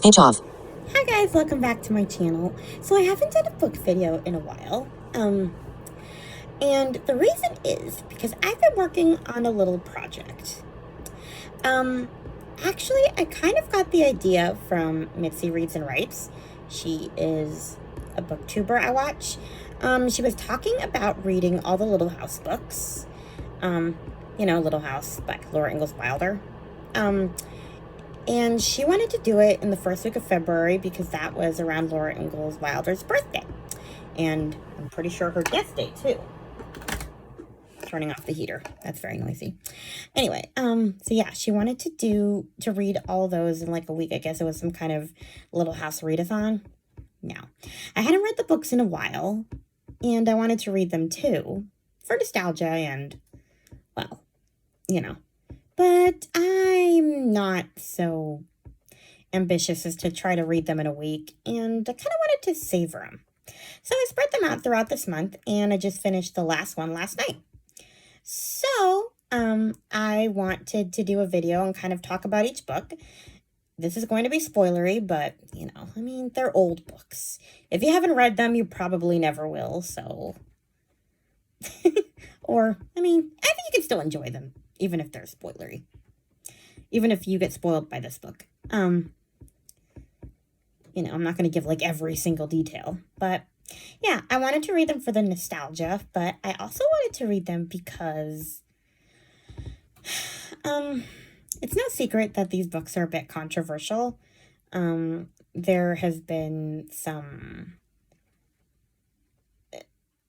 Page off. Hi guys, welcome back to my channel. So I haven't done a book video in a while. And the reason is because I've been working on a little project. Actually, I kind of got the idea from Mitzi Reads and Writes. She is a booktuber I watch. She was talking about reading all the Little House books. Little House by Laura Ingalls Wilder. And she wanted to do it in the first week of February because that was around Laura Ingalls Wilder's birthday. And I'm pretty sure her death date, too. Turning off the heater. That's very noisy. Anyway, so yeah, she wanted to read all those in like a week. I guess it was some kind of Little House readathon. Now, I hadn't read the books in a while, and I wanted to read them too, for nostalgia and, well, But I'm not so ambitious as to try to read them in a week, and I kind of wanted to savor them. So I spread them out throughout this month, and I just finished the last one last night. So, I wanted to do a video and kind of talk about each book. This is going to be spoilery, but, they're old books. If you haven't read them, you probably never will, so... Or, I think you can still enjoy them, even if they're spoilery. Even if you get spoiled by this book. I'm not going to give, every single detail. But, yeah, I wanted to read them for the nostalgia, but I also wanted to read them because... it's no secret that these books are a bit controversial. There has been some...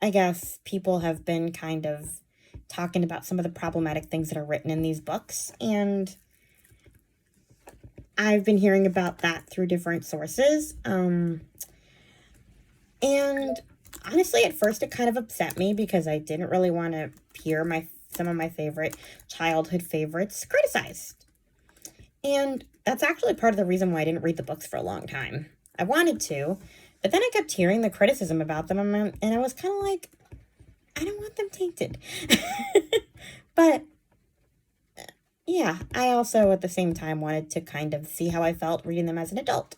I guess people have been kind of talking about some of the problematic things that are written in these books, and I've been hearing about that through different sources. And honestly, at first it kind of upset me because I didn't really want to hear some of my favorite childhood favorites criticized. And that's actually part of the reason why I didn't read the books for a long time. I wanted to, but then I kept hearing the criticism about them, and I was kind of like, I don't want them tainted. But, yeah, I also, at the same time, wanted to kind of see how I felt reading them as an adult.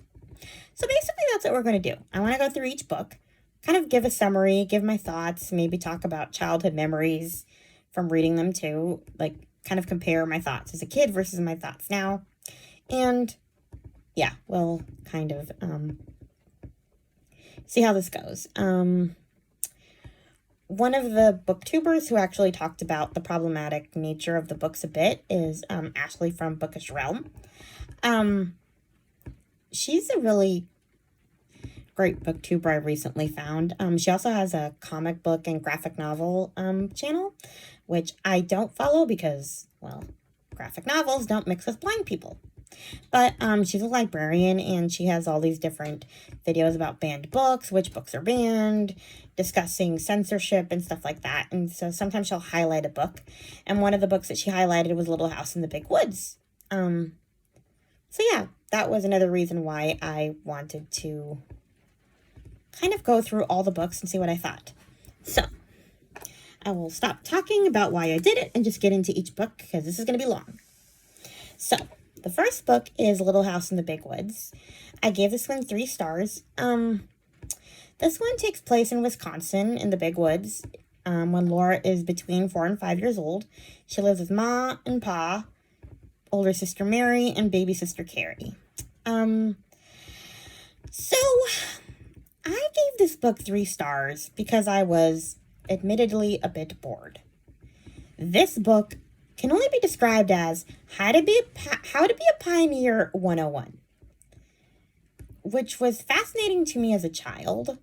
So basically, that's what we're going to do. I want to go through each book, kind of give a summary, give my thoughts, maybe talk about childhood memories from reading them too, kind of compare my thoughts as a kid versus my thoughts now. And, yeah, we'll kind of... see how this goes. One of the booktubers who actually talked about the problematic nature of the books a bit is Ashley from Bookish Realm. She's a really great booktuber I recently found. She also has a comic book and graphic novel channel, which I don't follow because, well, graphic novels don't mix with blind people. But she's a librarian, and she has all these different videos about banned books, which books are banned, discussing censorship and stuff like that. And so sometimes she'll highlight a book. And one of the books that she highlighted was Little House in the Big Woods. So yeah, that was another reason why I wanted to kind of go through all the books and see what I thought. So I will stop talking about why I did it and just get into each book because this is going to be long. So... the first book is Little House in the Big Woods. I gave this one 3 stars. This one takes place in Wisconsin in the Big Woods when Laura is between 4 and 5 years old. She lives with Ma and Pa, older sister Mary, and baby sister Carrie. So I gave this book 3 stars because I was admittedly a bit bored. This book can only be described as How to Be a Pioneer 101, which was fascinating to me as a child,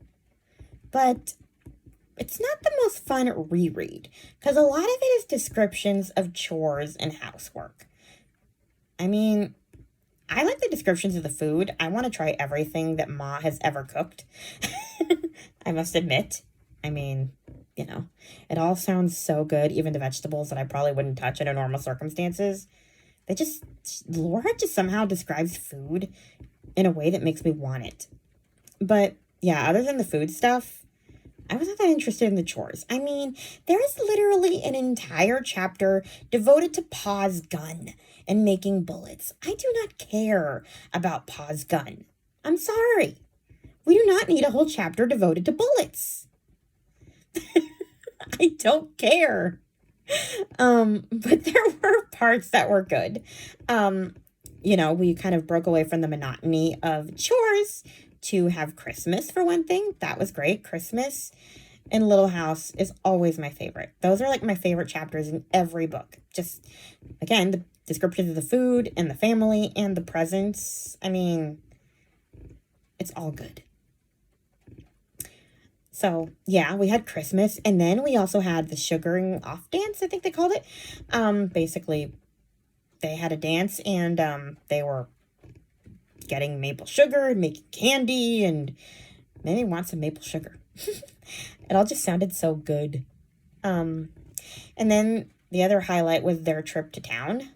but it's not the most fun reread, because a lot of it is descriptions of chores and housework. I like the descriptions of the food. I want to try everything that Ma has ever cooked. I must admit. It all sounds so good, even the vegetables that I probably wouldn't touch under normal circumstances. Laura just somehow describes food in a way that makes me want it. But, yeah, other than the food stuff, I wasn't that interested in the chores. I mean, there is literally an entire chapter devoted to Pa's gun and making bullets. I do not care about Pa's gun. I'm sorry. We do not need a whole chapter devoted to bullets. I don't care. But there were parts that were good. We kind of broke away from the monotony of chores to have Christmas for one thing. That was great. Christmas in Little House is always my favorite. Those are like my favorite chapters in every book. Just, again, the descriptions of the food and the family and the presents. I mean, it's all good. So, yeah, we had Christmas, and then we also had the sugaring off dance, I think they called it. Basically, they had a dance, and they were getting maple sugar and making candy, and made me want some maple sugar. It all just sounded so good. And then the other highlight was their trip to town.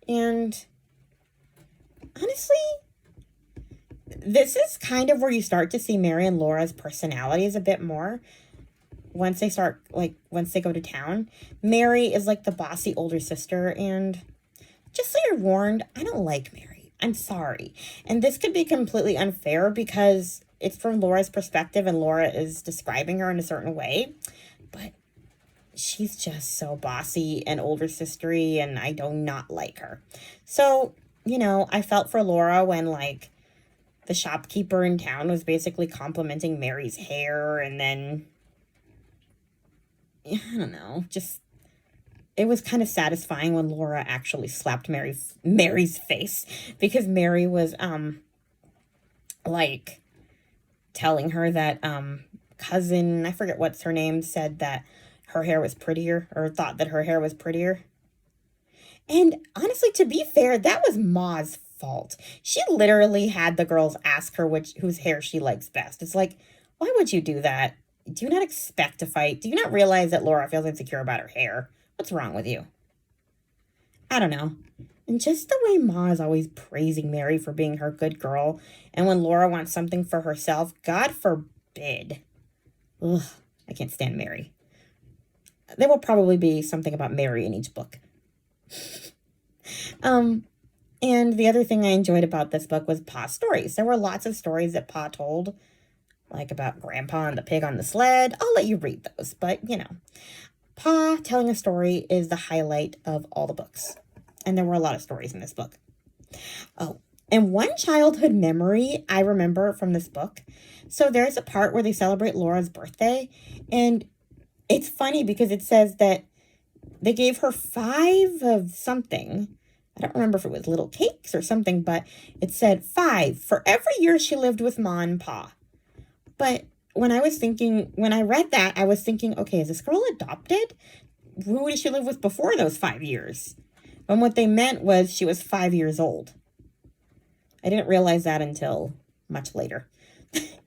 And honestly, this is kind of where you start to see Mary and Laura's personalities a bit more. Once they go to town, Mary is like the bossy older sister, and just so you're warned, I don't like Mary. I'm sorry. And this could be completely unfair because it's from Laura's perspective and Laura is describing her in a certain way, but she's just so bossy and older sistery, and I do not like her. So, I felt for Laura when, like, the shopkeeper in town was basically complimenting Mary's hair, and then, I don't know, just, it was kind of satisfying when Laura actually slapped Mary's face, because Mary was, telling her that, cousin, I forget what's her name, said that her hair was prettier, or thought that her hair was prettier. And honestly, to be fair, that was Ma's fault. She literally had the girls ask her whose hair she likes best. It's like, why would you do that? Do you not expect to fight? Do you not realize that Laura feels insecure about her hair? What's wrong with you? I don't know. And just the way Ma is always praising Mary for being her good girl, and when Laura wants something for herself, God forbid. Ugh, I can't stand Mary. There will probably be something about Mary in each book. And the other thing I enjoyed about this book was Pa's stories. There were lots of stories that Pa told, like about Grandpa and the pig on the sled. I'll let you read those, but, Pa telling a story is the highlight of all the books. And there were a lot of stories in this book. Oh, and one childhood memory I remember from this book. So there's a part where they celebrate Laura's birthday, and it's funny because it says that they gave her 5 of something. I don't remember if it was little cakes or something, but it said 5 for every year she lived with Ma and Pa. But when I read that, I was thinking, okay, is this girl adopted? Who did she live with before those 5 years? And what they meant was she was 5 years old. I didn't realize that until much later.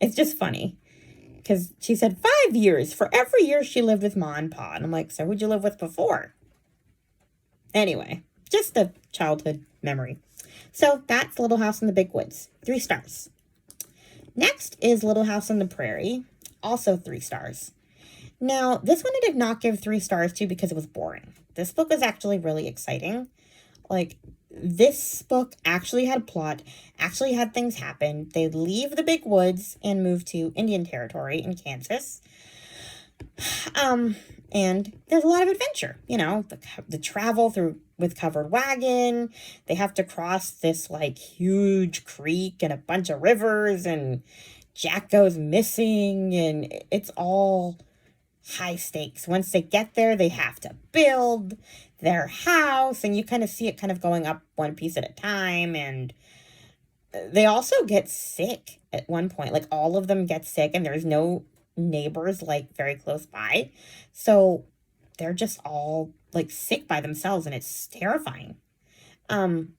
It's just funny. Because she said 5 years for every year she lived with Ma and Pa. And I'm like, so who'd you live with before? Anyway, just a childhood memory. So that's Little House in the Big Woods. 3 stars. Next is Little House on the Prairie. Also 3 stars. Now, this one I did not give 3 stars to because it was boring. This book was actually really exciting. Like, this book actually had a plot, actually had things happen. They leave the big woods and move to Indian Territory in Kansas. And there's a lot of adventure, the travel through with covered wagon. They have to cross this like huge creek and a bunch of rivers, and Jack goes missing, and it's all high stakes. Once they get there, they have to build their house, and you kind of see it kind of going up one piece at a time. And they also get sick at one point. Like, all of them get sick, and there's no neighbors like very close by, so they're just all like sick by themselves, and it's terrifying. And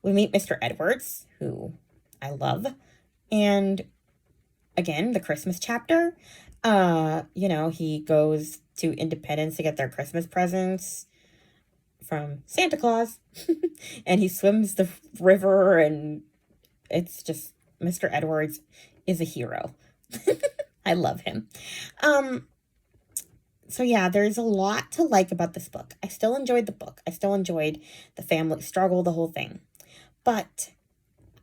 we meet Mr. Edwards, who I love, and again, the Christmas chapter, he goes to Independence to get their Christmas presents from Santa Claus, and he swims the river, and it's just Mr. Edwards is a hero. I love him. Um, so yeah, there's a lot to like about this book. I still enjoyed the book. I still enjoyed the family struggle, the whole thing. But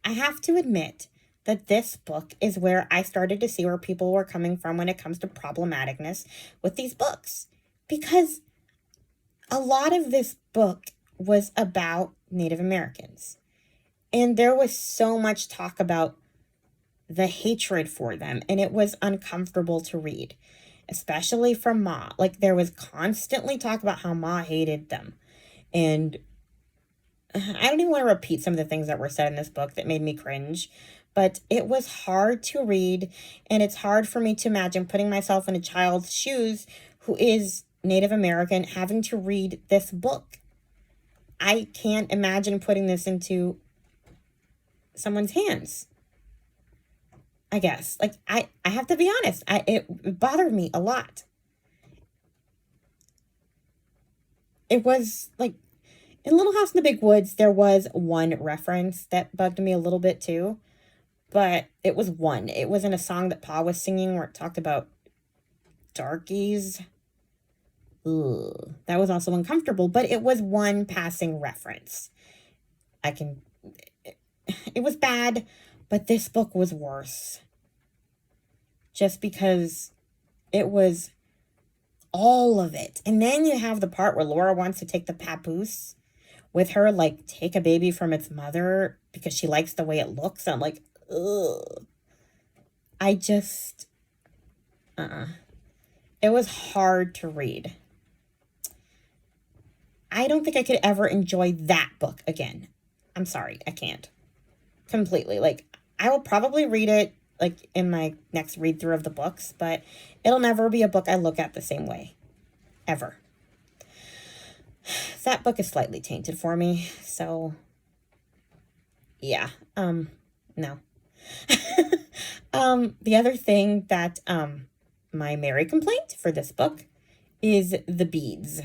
I have to admit that this book is where I started to see where people were coming from when it comes to problematicness with these books. Because a lot of this book was about Native Americans. And there was so much talk about the hatred for them, and it was uncomfortable to read, especially from Ma. Like, there was constantly talk about how Ma hated them. And I don't even want to repeat some of the things that were said in this book that made me cringe, but it was hard to read, and it's hard for me to imagine putting myself in a child's shoes who is Native American having to read this book. I can't imagine putting this into someone's hands. I guess. Like, I have to be honest. It bothered me a lot. It was like in Little House in the Big Woods, there was one reference that bugged me a little bit too, but it was one. It was in a song that Pa was singing where it talked about darkies. Ugh. That was also uncomfortable, but it was one passing reference. It was bad, but this book was worse. Just because it was all of it. And then you have the part where Laura wants to take the papoose with her, like take a baby from its mother because she likes the way it looks. I'm like, ugh. I just, It was hard to read. I don't think I could ever enjoy that book again. I'm sorry, I can't. Completely. Like, I will probably read it like in my next read through of the books, but it'll never be a book I look at the same way. Ever. That book is slightly tainted for me, so yeah. No. The other thing that my Mary complaint for this book is the beads.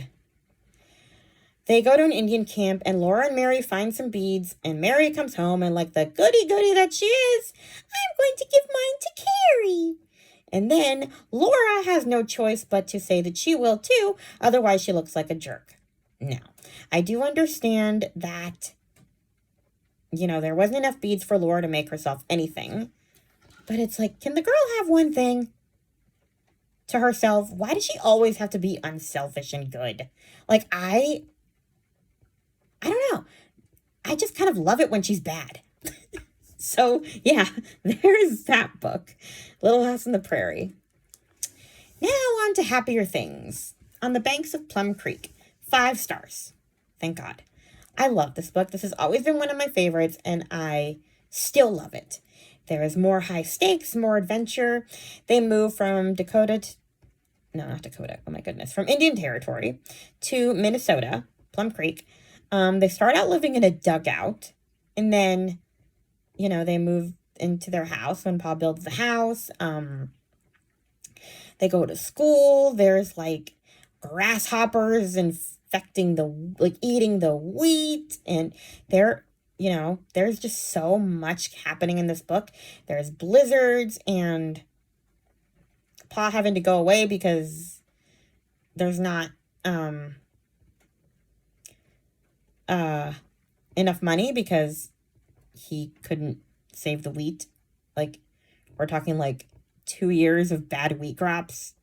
They go to an Indian camp, and Laura and Mary find some beads, and Mary comes home, and like the goody-goody that she is, I'm going to give mine to Carrie. And then Laura has no choice but to say that she will too, otherwise she looks like a jerk. Now, I do understand that, there wasn't enough beads for Laura to make herself anything, but it's like, can the girl have one thing to herself? Why does she always have to be unselfish and good? Like, I don't know. I just kind of love it when she's bad. So, yeah, there's that book. Little House on the Prairie. Now on to happier things. On the Banks of Plum Creek. 5 stars. Thank God. I love this book. This has always been one of my favorites, and I still love it. There is more high stakes, more adventure. They move from from Indian Territory to Minnesota, Plum Creek. They start out living in a dugout, and then, they move into their house when Pa builds the house. They go to school. There's like grasshoppers infecting eating the wheat, and there's just so much happening in this book. There's blizzards and Pa having to go away because there's not enough money because he couldn't save the wheat. Like, we're talking like 2 years of bad wheat crops.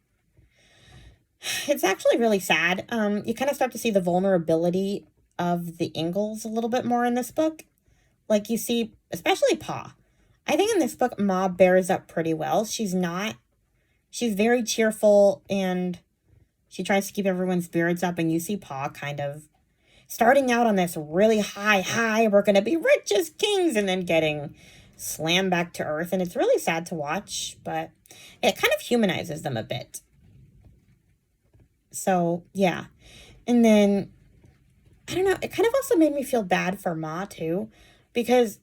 It's actually really sad. You kind of start to see the vulnerability of the Ingalls a little bit more in this book. Like, you see, especially Pa. I think in this book, Ma bears up pretty well. She's very cheerful, and she tries to keep everyone's spirits up, and you see Pa kind of starting out on this really high, we're going to be rich as kings, and then getting slammed back to earth. And it's really sad to watch, but it kind of humanizes them a bit. So, yeah. And then, I don't know, it kind of also made me feel bad for Ma, too, because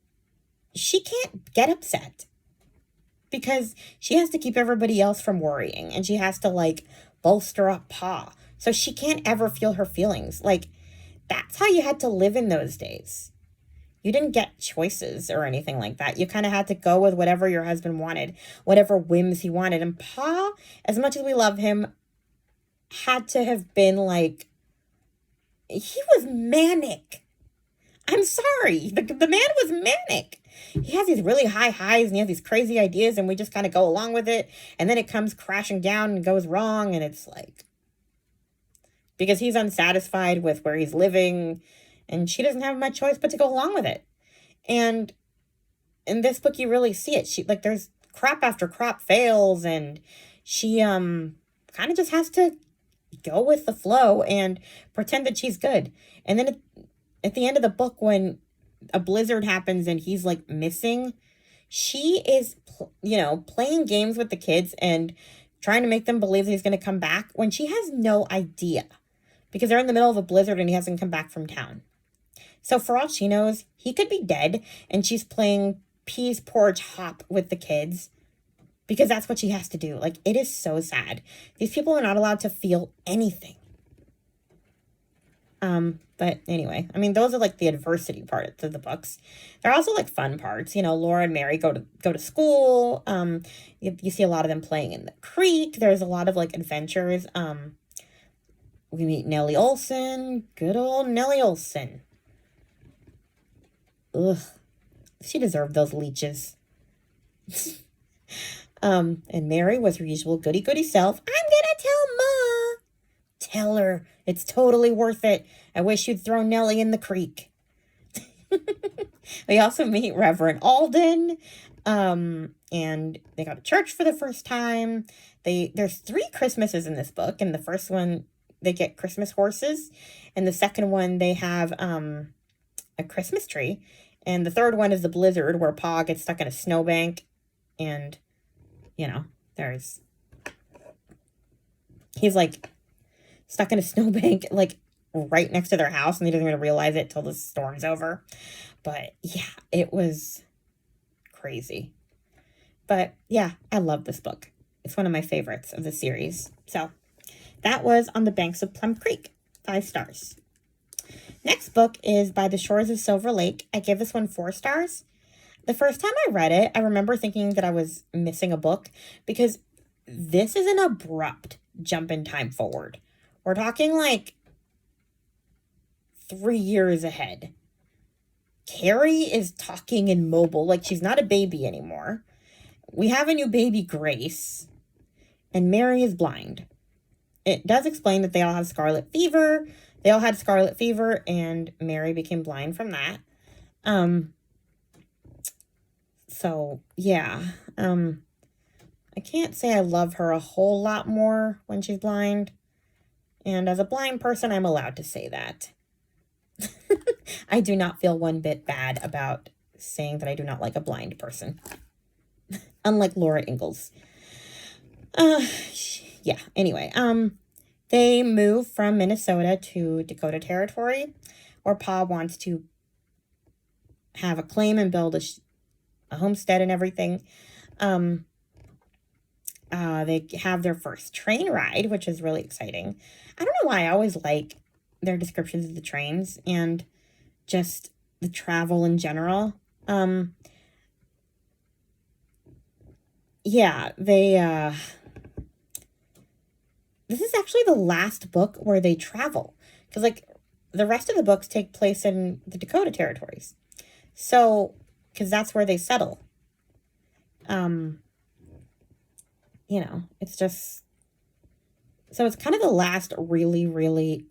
she can't get upset. Because she has to keep everybody else from worrying, and she has to, bolster up Pa. So she can't ever feel her feelings. That's how you had to live in those days. you didn't get choices or anything like that. You kind of had to go with whatever your husband wanted, whatever whims he wanted. And Pa, as much as we love him, had to have been like, he was manic. I'm sorry. The man was manic. He has these really high highs and he has these crazy ideas and we just kind of go along with it. And then it comes crashing down and goes wrong. And it's like, because he's unsatisfied with where he's living and she doesn't have much choice but to go along with it. And in this book, you really see it. She, like, there's crop after crop fails and she, kind of just has to go with the flow and pretend that she's good. And then at the end of the book, when a blizzard happens and he's like missing, she is, playing games with the kids and trying to make them believe that he's going to come back when she has no idea because they're in the middle of a blizzard and he hasn't come back from town. So for all she knows, he could be dead and she's playing peas porridge hop with the kids because that's what she has to do. Like, it is so sad. These people are not allowed to feel anything. But anyway, I mean, those are like the adversity parts of the books. There are also like fun parts. Laura and Mary go to school. You see a lot of them playing in the creek. There's a lot of like adventures. We meet Nellie Olson. Good old Nellie Olson. Ugh. She deserved those leeches. And Mary was her usual goody-goody self. I'm gonna tell Ma. Tell her. It's totally worth it. I wish you'd throw Nellie in the creek. We also meet Reverend Alden. And they go to church for the first time. There's 3 Christmases in this book. And the first one, they get Christmas horses. And the second one, they have a Christmas tree. And the third one is the blizzard where Pa gets stuck in a snowbank. And, he's like stuck in a snowbank, like right next to their house. And he doesn't even realize it till the storm's over. But yeah, it was crazy. But yeah, I love this book. It's one of my favorites of the series. So that was On the Banks of Plum Creek. 5 stars. Next book is By the Shores of Silver Lake. I gave this one 4 stars. The first time I read it, I remember thinking that I was missing a book because this is an abrupt jump in time forward. We're talking like 3 years ahead. Carrie is talking and mobile, like she's not a baby anymore. We have a new baby, Grace, and Mary is blind. It does explain that they all have scarlet fever. They all had scarlet fever, and Mary became blind from that. So, yeah. I can't say I love her a whole lot more when she's blind. And as a blind person, I'm allowed to say that. I do not feel one bit bad about saying that I do not like a blind person. Unlike Laura Ingalls. Yeah, anyway. They move from Minnesota to Dakota Territory, where Pa wants to have a claim and build a homestead and everything. They have their first train ride, which is really exciting. I don't know why I always like their descriptions of the trains and just the travel in general. Yeah, this is actually the last book where they travel. Because, like, the rest of the books take place in the Dakota Territories. So, because that's where they settle. It's just... So, it's kind of the last really, really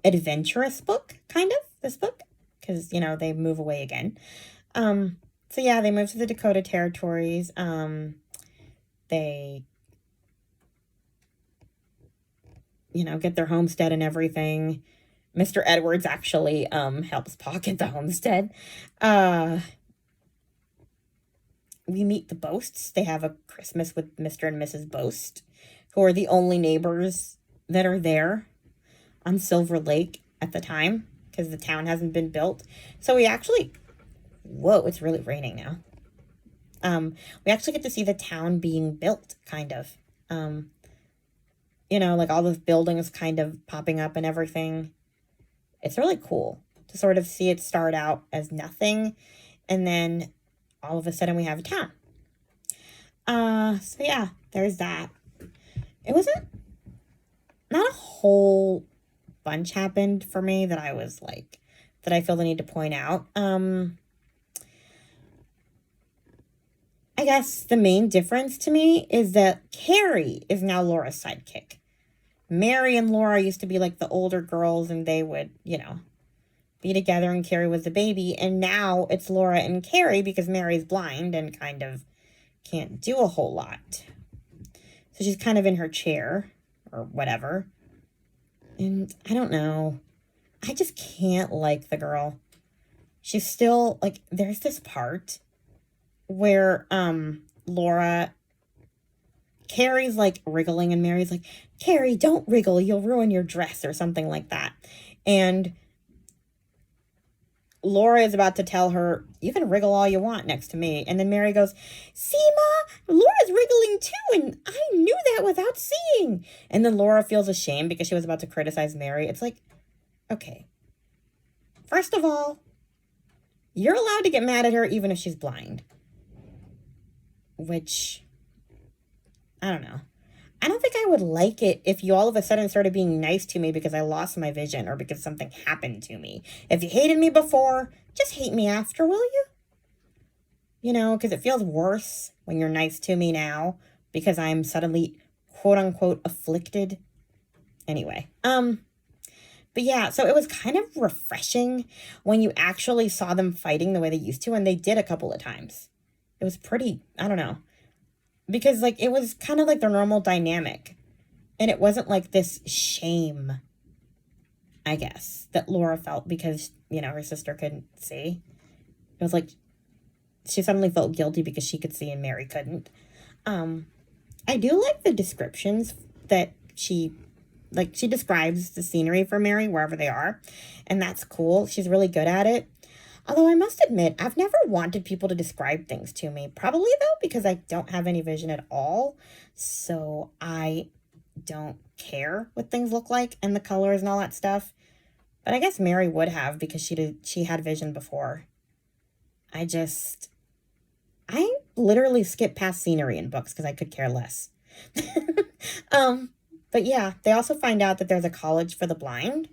adventurous book, kind of, this book. Because, they move away again. So, yeah, they move to the Dakota Territories. They... get their homestead and everything. Mr. Edwards actually helps Pa get the homestead. We meet the Boasts. They have a Christmas with Mr. and Mrs. Boast, who are the only neighbors that are there on Silver Lake at the time, because the town hasn't been built. So we actually... Whoa, it's really raining now. We actually get to see the town being built, kind of. Like all those buildings kind of popping up and everything. It's really cool. to sort of see it start out as nothing, and then all of a sudden we have a town. So yeah, there's that. It wasn't, not a whole bunch happened for me that I was like, that I feel the need to point out. I guess the main difference to me is that Carrie is now Laura's sidekick. Mary and Laura used to be like the older girls, and they would, be together, and Carrie was the baby. And now it's Laura and Carrie because Mary's blind and kind of can't do a whole lot. So she's kind of in her chair or whatever. And I don't know. I just can't like the girl. She's still like, there's this part where Carrie's like wriggling, and Mary's like, Carrie, don't wriggle, you'll ruin your dress, or something like that. And Laura is about to tell her, you can wriggle all you want next to me. And then Mary goes, see, Ma, Laura's wriggling too, and I knew that without seeing. And then Laura feels ashamed because she was about to criticize Mary. It's like, okay, first of all, you're allowed to get mad at her even if she's blind. Which, I don't know. I don't think I would like it if you all of a sudden started being nice to me because I lost my vision or because something happened to me. If you hated me before, just hate me after, will you? Because it feels worse when you're nice to me now because I'm suddenly, quote unquote, afflicted. Anyway, but yeah, so it was kind of refreshing when you actually saw them fighting the way they used to, and they did a couple of times. It was pretty, I don't know. Because, like, it was kind of like their normal dynamic. And it wasn't like this shame, I guess, that Laura felt because, her sister couldn't see. It was like she suddenly felt guilty because she could see and Mary couldn't. I do like the descriptions that she describes the scenery for Mary wherever they are. And that's cool. She's really good at it. Although I must admit, I've never wanted people to describe things to me. Probably, though, because I don't have any vision at all. So I don't care what things look like and the colors and all that stuff. But I guess Mary would have because she had vision before. I literally skip past scenery in books because I could care less. But yeah, they also find out that there's a college for the blind.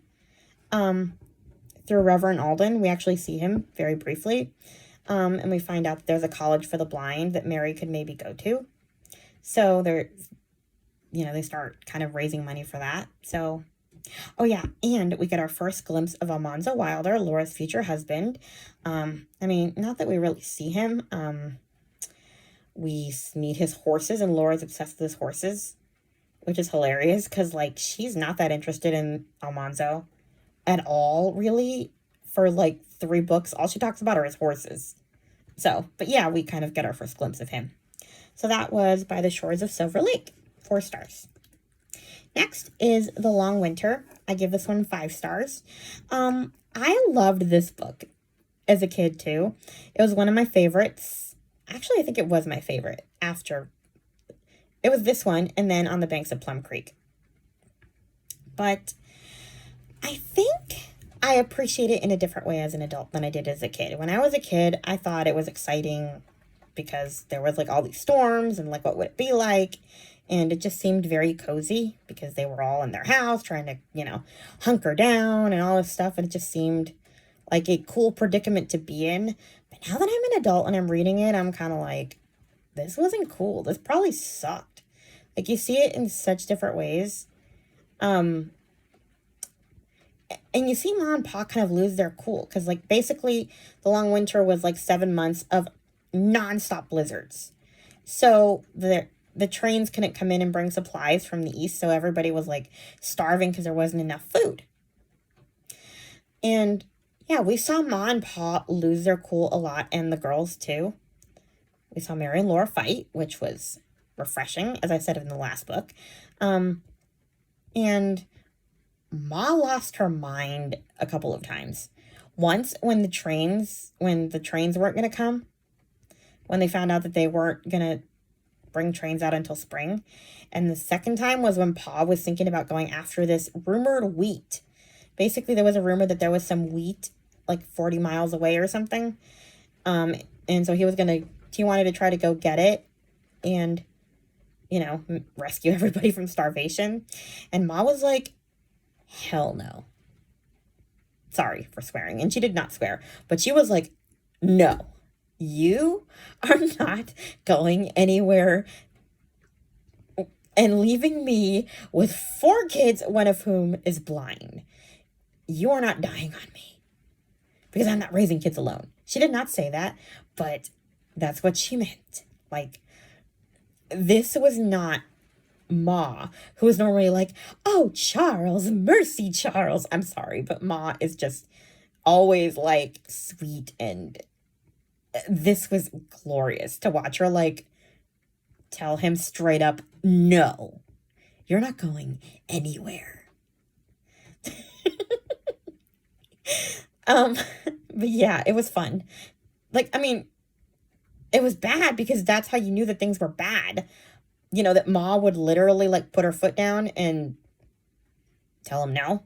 Through Reverend Alden, we actually see him very briefly. And we find out that there's a college for the blind that Mary could maybe go to. So they start kind of raising money for that. So, oh yeah, and we get our first glimpse of Almanzo Wilder, Laura's future husband. Not that we really see him. We meet his horses, and Laura's obsessed with his horses, which is hilarious because, like, she's not that interested in Almanzo at all, really. For like 3 books, all she talks about are his horses. So, but yeah, we kind of get our first glimpse of him. So that was By the Shores of Silver Lake, 4 stars. Next is The Long Winter. I give this one 5 stars. I loved this book as a kid too. It was one of my favorites. Actually, I think it was my favorite after. It was this one, and then On the Banks of Plum Creek. But I think I appreciate it in a different way as an adult than I did as a kid. When I was a kid, I thought it was exciting because there was like all these storms and like what would it be like? And it just seemed very cozy because they were all in their house trying to, hunker down and all this stuff. And it just seemed like a cool predicament to be in. But now that I'm an adult and I'm reading it, I'm kind of like, this wasn't cool. This probably sucked. Like, you see it in such different ways. And you see Ma and Pa kind of lose their cool because, like, basically The Long Winter was like 7 months of nonstop blizzards. So the trains couldn't come in and bring supplies from the east, so everybody was like starving because there wasn't enough food. And yeah, we saw Ma and Pa lose their cool a lot, and the girls too. We saw Mary and Laura fight, which was refreshing, as I said in the last book. And Ma lost her mind a couple of times. Once when the trains weren't going to come, when they found out that they weren't going to bring trains out until spring. And the second time was when Pa was thinking about going after this rumored wheat. Basically, there was a rumor that there was some wheat like 40 miles away or something. And so he wanted to try to go get it and, rescue everybody from starvation. And Ma was like, hell no. Sorry for swearing. And she did not swear, but she was like, no, you are not going anywhere and leaving me with 4 kids, one of whom is blind. You are not dying on me because I'm not raising kids alone. She did not say that, but that's what she meant. Like, this was not Ma, who is normally like, oh, Charles, mercy, Charles. I'm sorry, but Ma is just always like sweet, and this was glorious to watch her like tell him straight up, no, you're not going anywhere. But yeah, it was fun. Like, I mean, it was bad because that's how you knew that things were bad. That Ma would literally like put her foot down and tell him, no,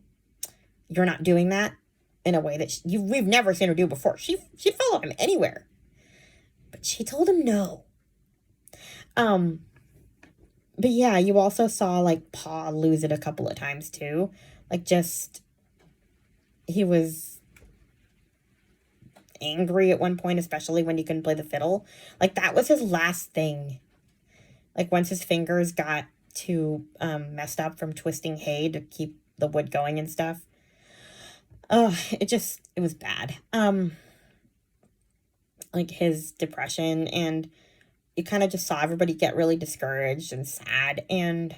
you're not doing that, in a way that we've never seen her do before. She'd follow him anywhere, but she told him no. But yeah, you also saw like Pa lose it a couple of times too. Like, just, he was angry at one point, especially when he couldn't play the fiddle. Like, that was his last thing. Like, once his fingers got too messed up from twisting hay to keep the wood going and stuff. It was bad. Like, his depression, and you kind of just saw everybody get really discouraged and sad, and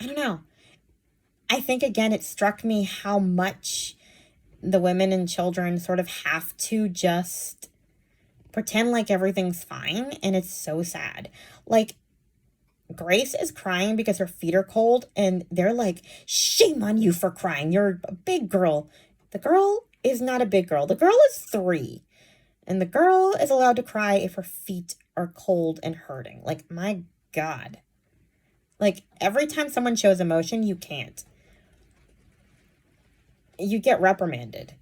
I don't know. I think, again, it struck me how much the women and children sort of have to just pretend like everything's fine, and it's so sad. Like, Grace is crying because her feet are cold, and they're like, shame on you for crying. You're a big girl. The girl is not a big girl. The girl is 3, and the girl is allowed to cry if her feet are cold and hurting. Like, my God. Like, every time someone shows emotion, you can't. You get reprimanded.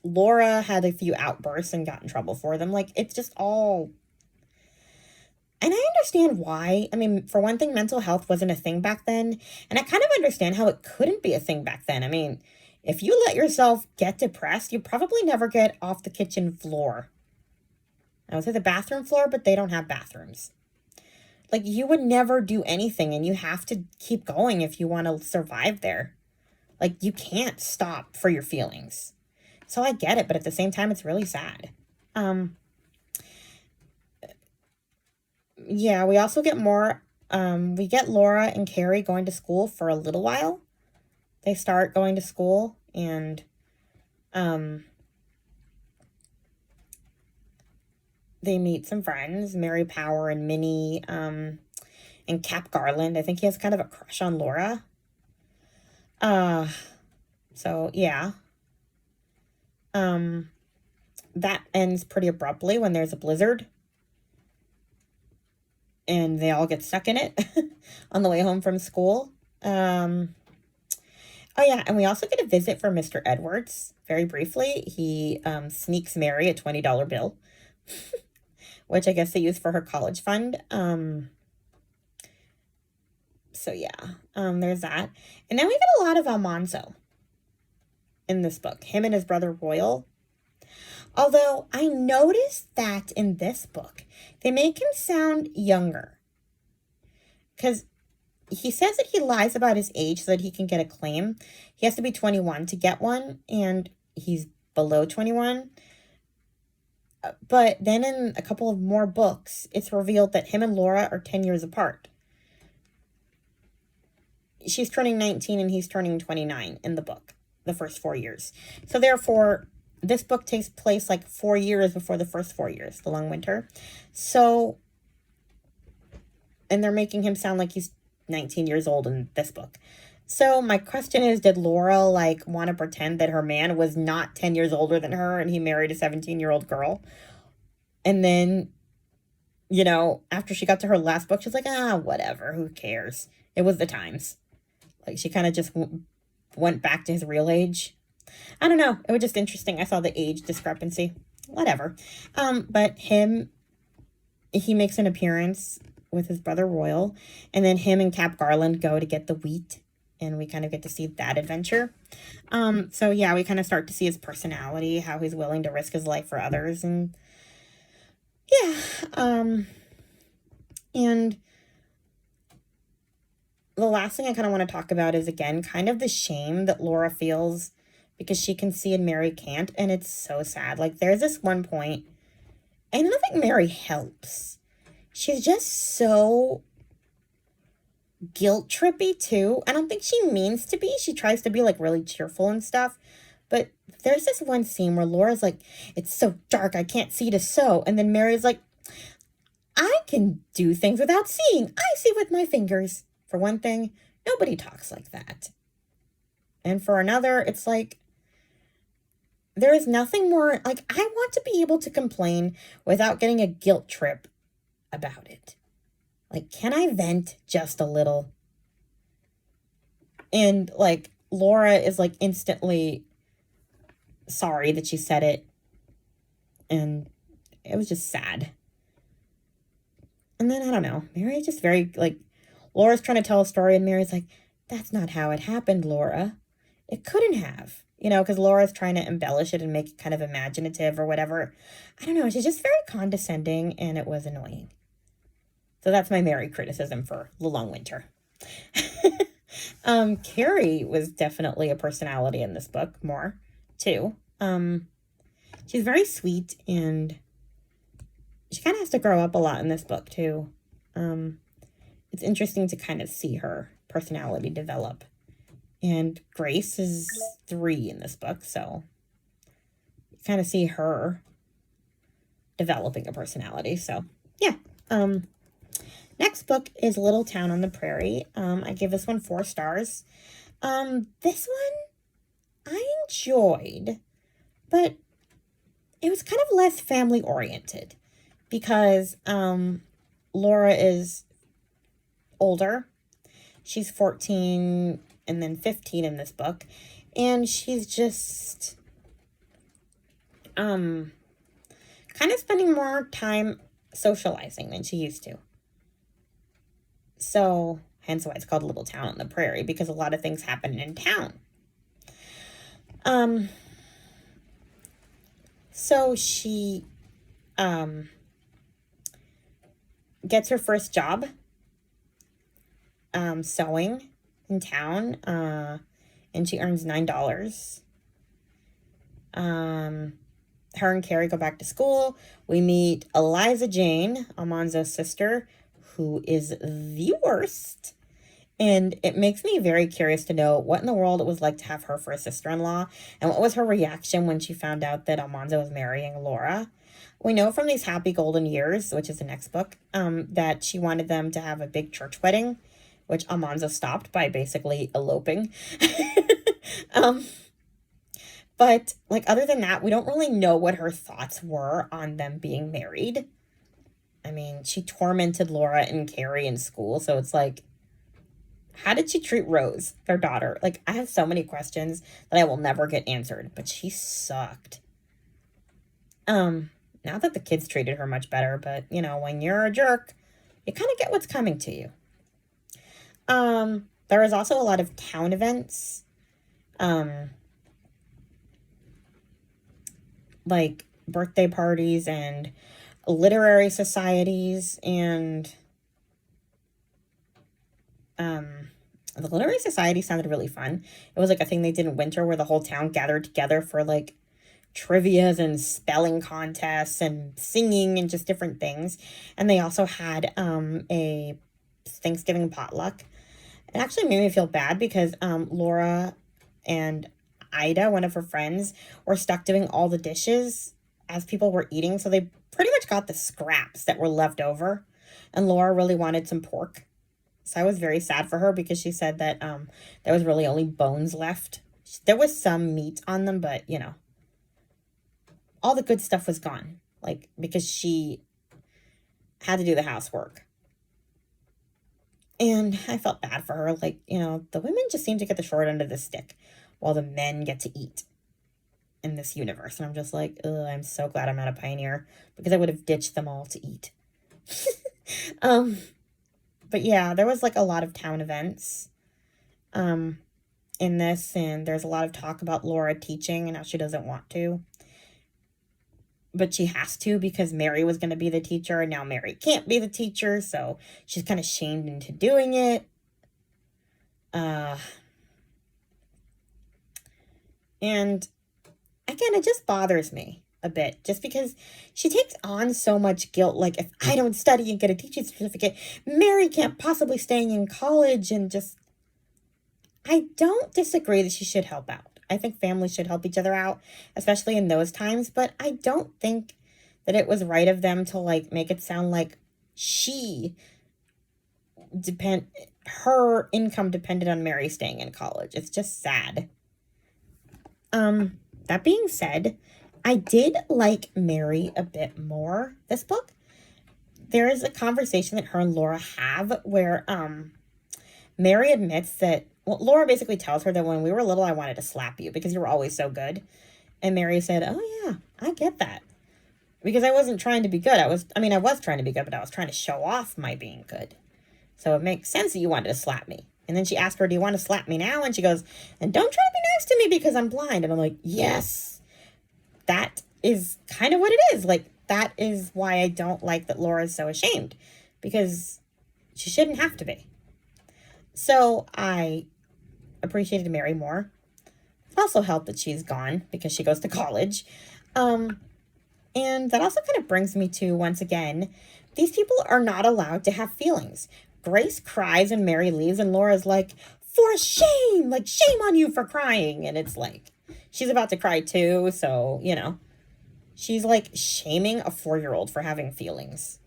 Laura had a few outbursts and got in trouble for them. Like, it's just all... And I understand why. I mean, for one thing, mental health wasn't a thing back then. And I kind of understand how it couldn't be a thing back then. I mean, if you let yourself get depressed, you probably never get off the kitchen floor. I would say the bathroom floor, but they don't have bathrooms. Like, you would never do anything, and you have to keep going if you want to survive there. Like, you can't stop for your feelings. So I get it, but at the same time, it's really sad. Yeah, we also get more, we get Laura and Carrie going to school for a little while. They start going to school, and, they meet some friends, Mary Power and Minnie, and Cap Garland. I think he has kind of a crush on Laura. So yeah. That ends pretty abruptly when there's a blizzard. And they all get stuck in it on the way home from school. Oh yeah, and we also get a visit from Mr. Edwards, very briefly. He sneaks Mary a $20 bill, which I guess they use for her college fund. So yeah, there's that. And then we get a lot of Almanzo in this book, him and his brother Royal. Although I noticed that in this book, they make him sound younger. Because he says that he lies about his age so that he can get a claim. He has to be 21 to get one, and he's below 21. But then in a couple of more books, it's revealed that him and Laura are 10 years apart. She's turning 19 and he's turning 29 in the book, the first 4 years. So therefore, this book takes place like 4 years before the first 4 years, The Long Winter. So, and they're making him sound like he's 19 years old in this book. So my question is, did Laura like want to pretend that her man was not 10 years older than her and he married a 17-year-old girl? And then, after she got to her last book, she's like, whatever, who cares? It was the times. Like, she kind of just went back to his real age. I don't know. It was just interesting. I saw the age discrepancy. Whatever. But he makes an appearance with his brother Royal, and then him and Cap Garland go to get the wheat, and we kind of get to see that adventure. So yeah, we kind of start to see his personality, how he's willing to risk his life for others, and yeah. And the last thing I kind of want to talk about is, again, kind of the shame that Laura feels because she can see and Mary can't, and it's so sad. Like, there's this one point, and I don't think Mary helps. She's just so guilt trippy, too. I don't think she means to be. She tries to be, like, really cheerful and stuff, but there's this one scene where Laura's like, it's so dark, I can't see to sew, and then Mary's like, I can do things without seeing. I see with my fingers. For one thing, nobody talks like that. And for another, it's like, there is nothing more, like, I want to be able to complain without getting a guilt trip about it. Like, can I vent just a little? And, like, Laura is, like, instantly sorry that she said it. And it was just sad. And then, I don't know, Mary's just very, like, Laura's trying to tell a story, and Mary's like, that's not how it happened, Laura. It couldn't have. You know, because Laura's trying to embellish it and make it kind of imaginative or whatever. I don't know, she's just very condescending, and it was annoying. So that's my Mary criticism for The Long Winter. Carrie was definitely a personality in this book, more, too. She's very sweet, and she kind of has to grow up a lot in this book, too. It's interesting to kind of see her personality develop. And Grace is 3 in this book, so you kind of see her developing a personality. So, yeah. Next book is Little Town on the Prairie. I give this one 4 stars. This one I enjoyed, but it was kind of less family-oriented because Laura is older. She's 14 and then 15 in this book, and she's just kind of spending more time socializing than she used to. So hence why it's called Little Town on the Prairie, because a lot of things happen in town. So she gets her first job sewing in town, and she earns $9. Her and Carrie go back to school. We meet Eliza Jane, Almanzo's sister, who is the worst. And it makes me very curious to know what in the world it was like to have her for a sister-in-law, and what was her reaction when she found out that Almanzo was marrying Laura. We know from these Happy Golden Years, which is the next book, that she wanted them to have a big church wedding, which Almanzo stopped by basically eloping. But, like, other than that, we don't really know what her thoughts were on them being married. I mean, she tormented Laura and Carrie in school, so it's like, how did she treat Rose, their daughter? Like, I have so many questions that I will never get answered, but she sucked. Not that the kids treated her much better, but, you know, when you're a jerk, you kind of get what's coming to you. There was also a lot of town events, like birthday parties and literary societies, and the literary society sounded really fun. It was like a thing they did in winter where the whole town gathered together for like trivias and spelling contests and singing and just different things. And they also had a Thanksgiving potluck. It actually made me feel bad because Laura and Ida, one of her friends, were stuck doing all the dishes as people were eating. So they pretty much got the scraps that were left over. And Laura really wanted some pork. So I was very sad for her because she said that there was really only bones left. There was some meat on them, but, you know, all the good stuff was gone. Like, because she had to do the housework. And I felt bad for her. Like, the women just seem to get the short end of the stick while the men get to eat in this universe. And I'm just like, ugh, I'm so glad I'm not a pioneer because I would have ditched them all to eat. um, but yeah, there was like a lot of town events in this, and there's a lot of talk about Laura teaching and how she doesn't want to. But she has to because Mary was going to be the teacher, and now Mary can't be the teacher, so she's kind of shamed into doing it. And again, it just bothers me a bit, just because she takes on so much guilt. Like, if I don't study and get a teaching certificate, Mary can't possibly stay in college, and just, I don't disagree that she should help out. I think families should help each other out, especially in those times, but I don't think that it was right of them to, like, make it sound like her income depended on Mary staying in college. It's just sad. That being said, I did like Mary a bit more this book. There is a conversation that her and Laura have where Mary admits that, well, Laura basically tells her that when we were little, I wanted to slap you because you were always so good. And Mary said, oh yeah, I get that. Because I wasn't trying to be good. I was trying to be good, but I was trying to show off my being good. So it makes sense that you wanted to slap me. And then she asked her, do you want to slap me now? And she goes, and don't try to be nice to me because I'm blind. And I'm like, yes, that is kind of what it is. Like, that is why I don't like that Laura is so ashamed, because she shouldn't have to be. So I appreciated Mary more. It also helped that she's gone because she goes to college. And that also kind of brings me to, once again, these people are not allowed to have feelings. Grace cries and Mary leaves, and Laura's like, for shame! Like, shame on you for crying! And it's like, she's about to cry too, so, she's like shaming a 4-year-old for having feelings.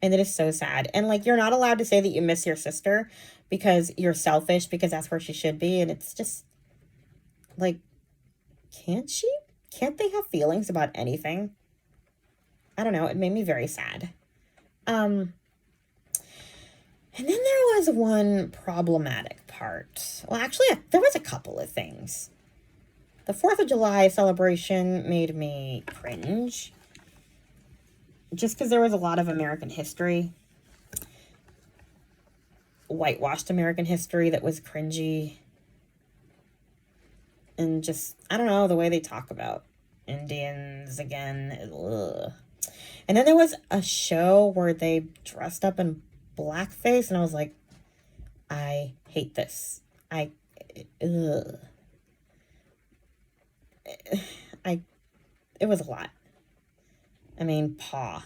And it is so sad. And like, you're not allowed to say that you miss your sister because you're selfish, because that's where she should be. And it's just like, can't they have feelings about anything? I don't know. It made me very sad. And then there was one problematic part. Well, actually, there was a couple of things. The 4th of July celebration made me cringe. Just because there was a lot of American history. Whitewashed American history that was cringy. And just, I don't know, the way they talk about Indians again. Ugh. And then there was a show where they dressed up in blackface, and I was like, I hate this. It was a lot. I mean, Pa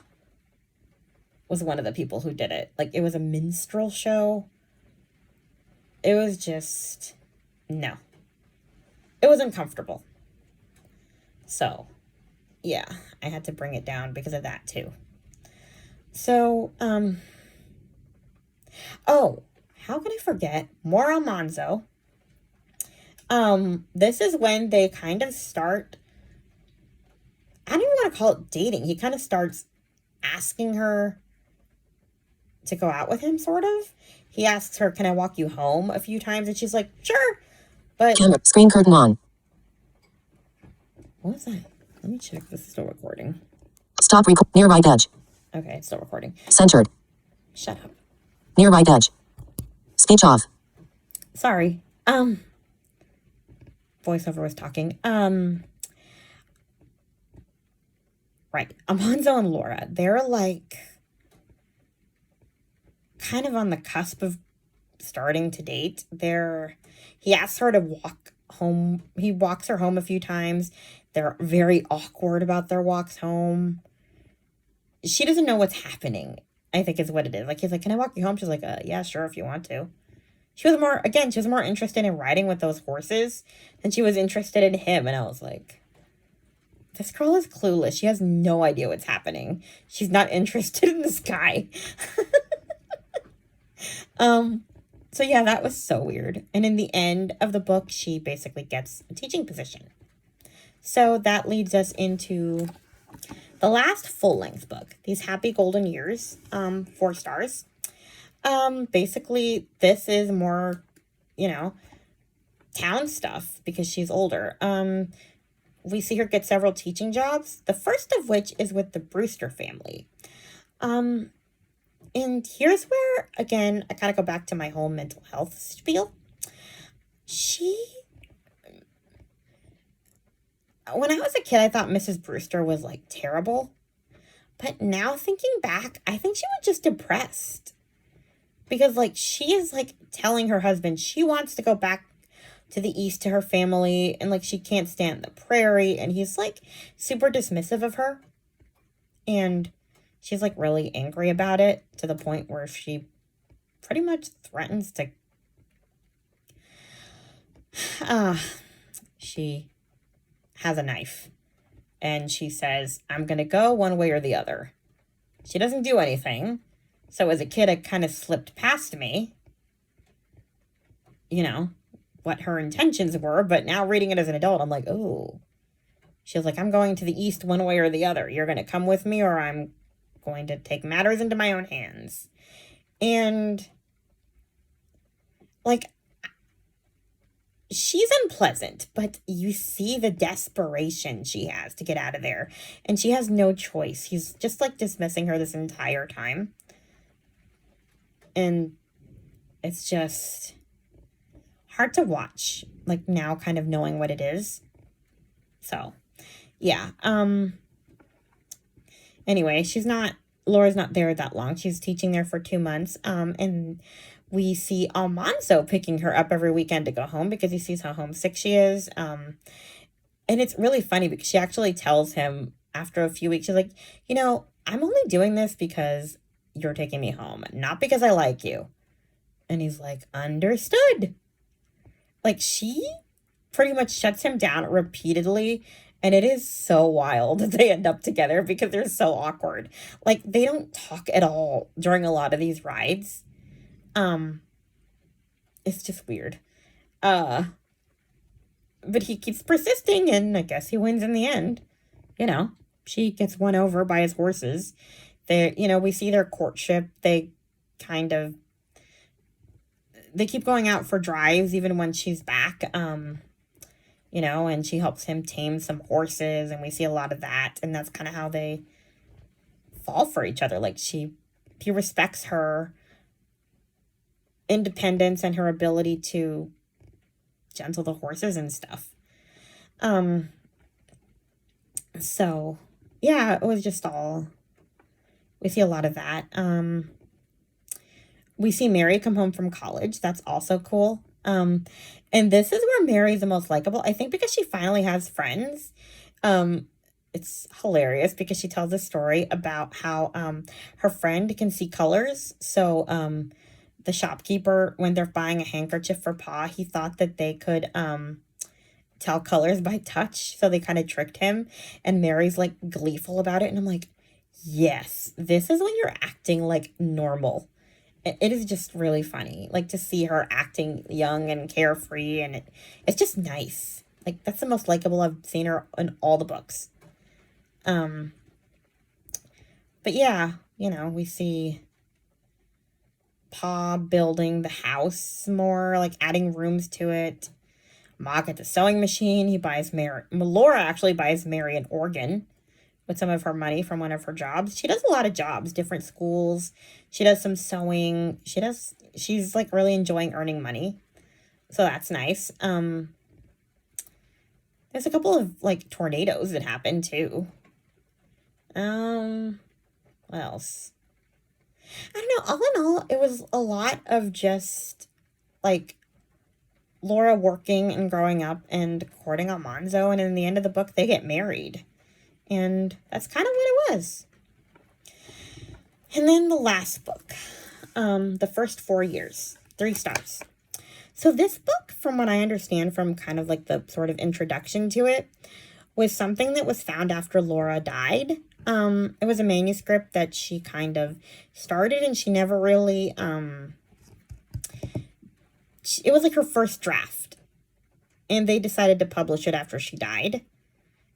was one of the people who did it. Like, it was a minstrel show. It was just, no. It was uncomfortable. So, yeah, I had to bring it down because of that too. So, oh, how can I forget? More Almanzo. This is when they kind of start, I don't even want to call it dating. He kind of starts asking her to go out with him, sort of. He asks her, can I walk you home, a few times, and she's like, sure. But camera, screen curtain on. What was that? Let me check if this is still recording. Stop near right edge. Okay, it's still recording. Centered. Shut up. Near right edge. Speech off. Sorry. Voiceover was talking. Right. Almanzo and Laura, they're like kind of on the cusp of starting to date. He asks her to walk home. He walks her home a few times. They're very awkward about their walks home. She doesn't know what's happening, I think is what it is. Like, he's like, can I walk you home? She's like, yeah, sure, if you want to. She was more interested in riding with those horses than she was interested in him. And I was like, this girl is clueless. She has no idea what's happening. She's not interested in this guy. So yeah, that was so weird. And in the end of the book, she basically gets a teaching position. So that leads us into the last full-length book, These Happy Golden Years, 4 stars. Basically, this is more, you know, town stuff because she's older. We see her get several teaching jobs, the first of which is with the Brewster family. Um, and here's where, again, I kind of go back to my whole mental health spiel. She, when I was a kid, I thought Mrs. Brewster was like terrible. But now thinking back, I think she was just depressed. Because, like, she is, like, telling her husband she wants to go back to the east to her family, and, like, she can't stand the prairie, and he's, like, super dismissive of her. And she's, like, really angry about it to the point where she pretty much threatens to. She has a knife, and she says, I'm gonna go one way or the other. She doesn't do anything. So as a kid, it kind of slipped past me, you know, what her intentions were. But now reading it as an adult, I'm like, oh. She was like, I'm going to the east one way or the other. You're going to come with me, or I'm going to take matters into my own hands. And, like, she's unpleasant, but you see the desperation she has to get out of there. And she has no choice. He's just, like, dismissing her this entire time. And it's just hard to watch, like, now kind of knowing what it is. So, yeah. Anyway, Laura's not there that long. She's teaching there for 2 months. And we see Almanzo picking her up every weekend to go home because he sees how homesick she is. And it's really funny because she actually tells him after a few weeks, she's like, I'm only doing this because you're taking me home, not because I like you. And he's like, understood. Like, she pretty much shuts him down repeatedly. And it is so wild that they end up together because they're so awkward. Like, they don't talk at all during a lot of these rides. It's just weird. But he keeps persisting, and I guess he wins in the end. She gets won over by his horses. We see their courtship. They keep going out for drives even when she's back. And she helps him tame some horses, and we see a lot of that, and that's kind of how they fall for each other. Like, he respects her independence and her ability to gentle the horses and stuff. So yeah, it was just we see a lot of that. We see Mary come home from college. That's also cool. And this is where Mary's the most likable, I think, because she finally has friends. It's hilarious because she tells a story about how her friend can see colors. So the shopkeeper, when they're buying a handkerchief for Pa, he thought that they could tell colors by touch. So they kind of tricked him. And Mary's like gleeful about it. And I'm like, yes, this is when you're acting like normal. It is just really funny, like, to see her acting young and carefree, and it's just nice. Like, that's the most likable I've seen her in all the books. But yeah, we see Pa building the house more, like adding rooms to it. Ma gets a sewing machine. Laura actually buys Mary an organ with some of her money from one of her jobs. She does a lot of jobs, different schools. She does some sewing. She's like really enjoying earning money. So that's nice. There's a couple of like tornadoes that happen too. What else? I don't know. All in all, it was a lot of just like Laura working and growing up and courting Almanzo. And in the end of the book, they get married. And that's kind of what it was. And then the last book, the first 4 years, 3 stars. So this book, from what I understand from kind of like the sort of introduction to it, was something that was found after Laura died. It was a manuscript that she kind of started, and she never really, it was like her first draft. And they decided to publish it after she died.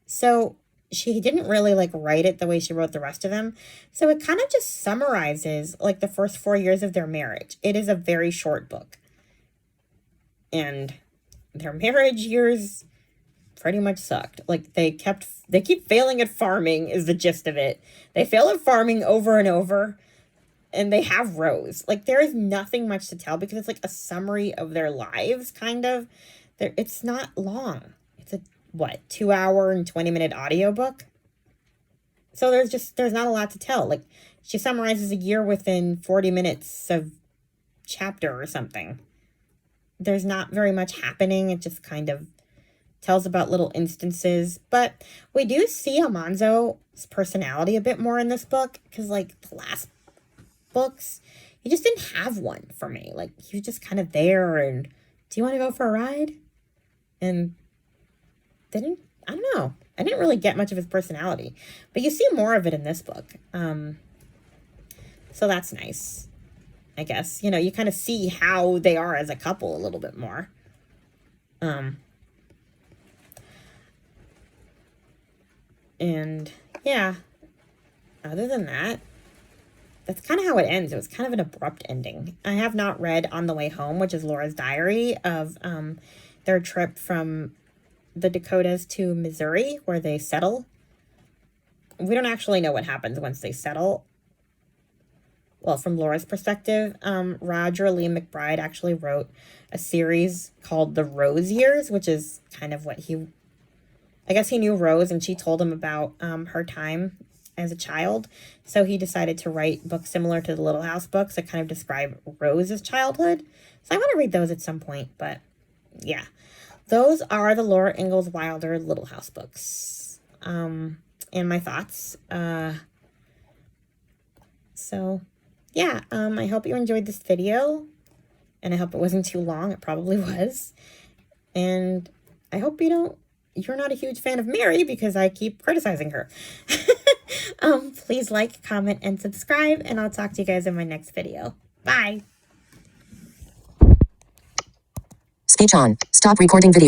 So she didn't really like write it the way she wrote the rest of them. So it kind of just summarizes like the first 4 years of their marriage. It is a very short book. And their marriage years pretty much sucked. Like they keep failing at farming is the gist of it. They fail at farming over and over. And they have Rose. Like, there is nothing much to tell because it's like a summary of their lives, kind of. It's not long. It's a, 2 hour and 20-minute audiobook? So there's not a lot to tell. Like, she summarizes a year within 40 minutes of chapter or something. There's not very much happening. It just kind of tells about little instances. But we do see Almanzo's personality a bit more in this book because, like, the last books, he just didn't have one for me. Like, he was just kind of there and, do you want to go for a ride? And I don't know. I didn't really get much of his personality, but you see more of it in this book. So that's nice, I guess. You know, you kind of see how they are as a couple a little bit more. And yeah, other than that, that's kind of how it ends. It was kind of an abrupt ending. I have not read On the Way Home, which is Laura's diary of their trip from the Dakotas to Missouri, where they settle. We don't actually know what happens once they settle. Well, from Laura's perspective, Roger Lee McBride actually wrote a series called The Rose Years, which is kind of what I guess he knew Rose and she told him about her time as a child. So he decided to write books similar to the Little House books that kind of describe Rose's childhood. So I want to read those at some point, but yeah. Those are the Laura Ingalls Wilder Little House books. And my thoughts. So yeah, I hope you enjoyed this video. And I hope it wasn't too long. It probably was. And I hope you're not a huge fan of Mary because I keep criticizing her. Please like, comment, and subscribe, and I'll talk to you guys in my next video. Bye! Speech on. Stop recording video.